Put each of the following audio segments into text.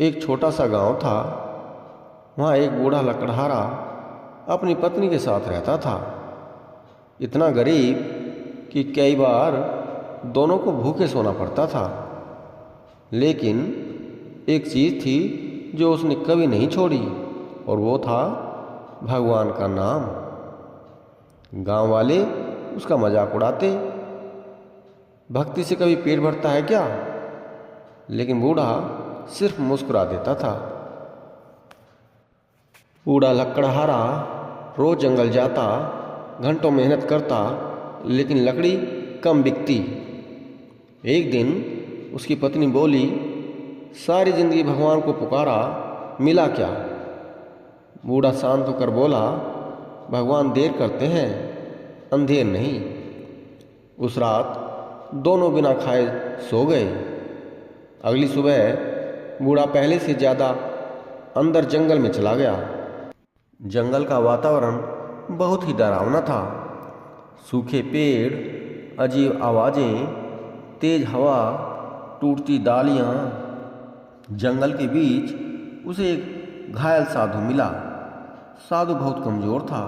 एक छोटा सा गांव था। वहाँ एक बूढ़ा लकड़हारा अपनी पत्नी के साथ रहता था। इतना गरीब कि कई बार दोनों को भूखे सोना पड़ता था। लेकिन एक चीज़ थी जो उसने कभी नहीं छोड़ी, और वो था भगवान का नाम। गांव वाले उसका मजाक उड़ाते, भक्ति से कभी पेट भरता है क्या? लेकिन बूढ़ा सिर्फ मुस्कुरा देता था। बूढ़ा लकड़हारा रोज जंगल जाता, घंटों मेहनत करता, लेकिन लकड़ी कम बिकती। एक दिन उसकी पत्नी बोली, सारी जिंदगी भगवान को पुकारा, मिला क्या? बूढ़ा शांत होकर बोला, भगवान देर करते हैं, अंधेर नहीं। उस रात दोनों बिना खाए सो गए। अगली सुबह बूढ़ा पहले से ज़्यादा अंदर जंगल में चला गया। जंगल का वातावरण बहुत ही डरावना था। सूखे पेड़, अजीब आवाज़ें, तेज हवा, टूटती डालियाँ। जंगल के बीच उसे एक घायल साधु मिला। साधु बहुत कमज़ोर था।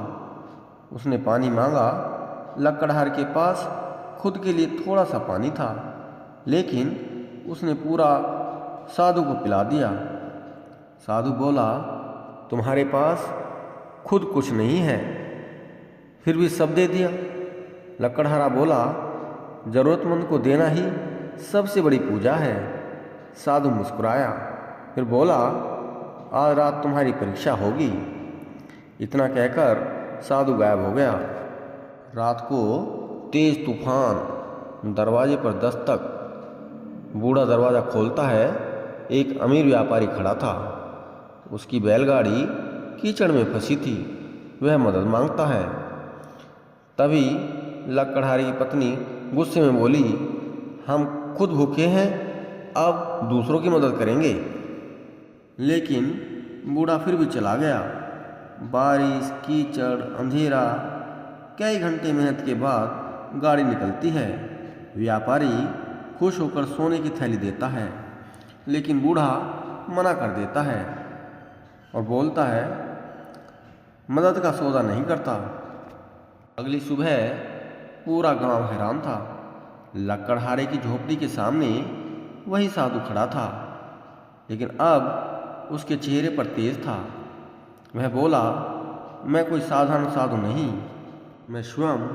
उसने पानी मांगा। लकड़हारे के पास खुद के लिए थोड़ा सा पानी था, लेकिन उसने पूरा साधु को पिला दिया। साधु बोला, तुम्हारे पास खुद कुछ नहीं है, फिर भी सब दे दिया। लकड़हारा बोला, ज़रूरतमंद को देना ही सबसे बड़ी पूजा है। साधु मुस्कुराया, फिर बोला, आज रात तुम्हारी परीक्षा होगी। इतना कहकर साधु गायब हो गया। रात को तेज तूफान, दरवाजे पर दस्तक। बूढ़ा दरवाज़ा खोलता है। एक अमीर व्यापारी खड़ा था। उसकी बैलगाड़ी कीचड़ में फंसी थी। वह मदद मांगता है। तभी लकड़हारे की पत्नी गुस्से में बोली, हम खुद भूखे हैं, अब दूसरों की मदद करेंगे। लेकिन बूढ़ा फिर भी चला गया। बारिश, कीचड़, अंधेरा। कई घंटे मेहनत के बाद गाड़ी निकलती है। व्यापारी खुश होकर सोने की थैली देता है, लेकिन बूढ़ा मना कर देता है और बोलता है, मदद का सौदा नहीं करता। अगली सुबह पूरा गांव हैरान था। लकड़हारे की झोपड़ी के सामने वही साधु खड़ा था, लेकिन अब उसके चेहरे पर तेज था। वह बोला, मैं कोई साधारण साधु नहीं, मैं स्वयं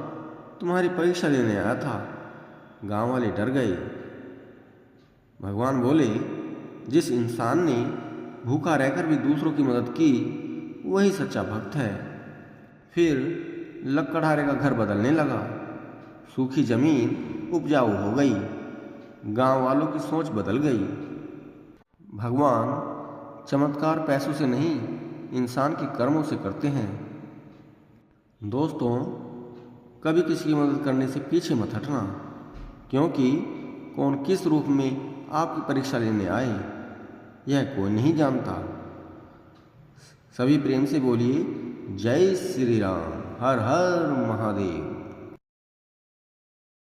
तुम्हारी परीक्षा लेने आया था। गांव वाले डर गए। भगवान बोले, जिस इंसान ने भूखा रहकर भी दूसरों की मदद की, वही सच्चा भक्त है। फिर लकड़हारे का घर बदलने लगा। सूखी जमीन उपजाऊ हो गई। गांव वालों की सोच बदल गई। भगवान चमत्कार पैसों से नहीं, इंसान के कर्मों से करते हैं। दोस्तों, कभी किसी की मदद करने से पीछे मत हटना, क्योंकि कौन किस रूप में आपकी परीक्षा लेने आए, यह कोई नहीं जानता। सभी प्रेम से बोलिए, जय श्री राम, हर हर महादेव।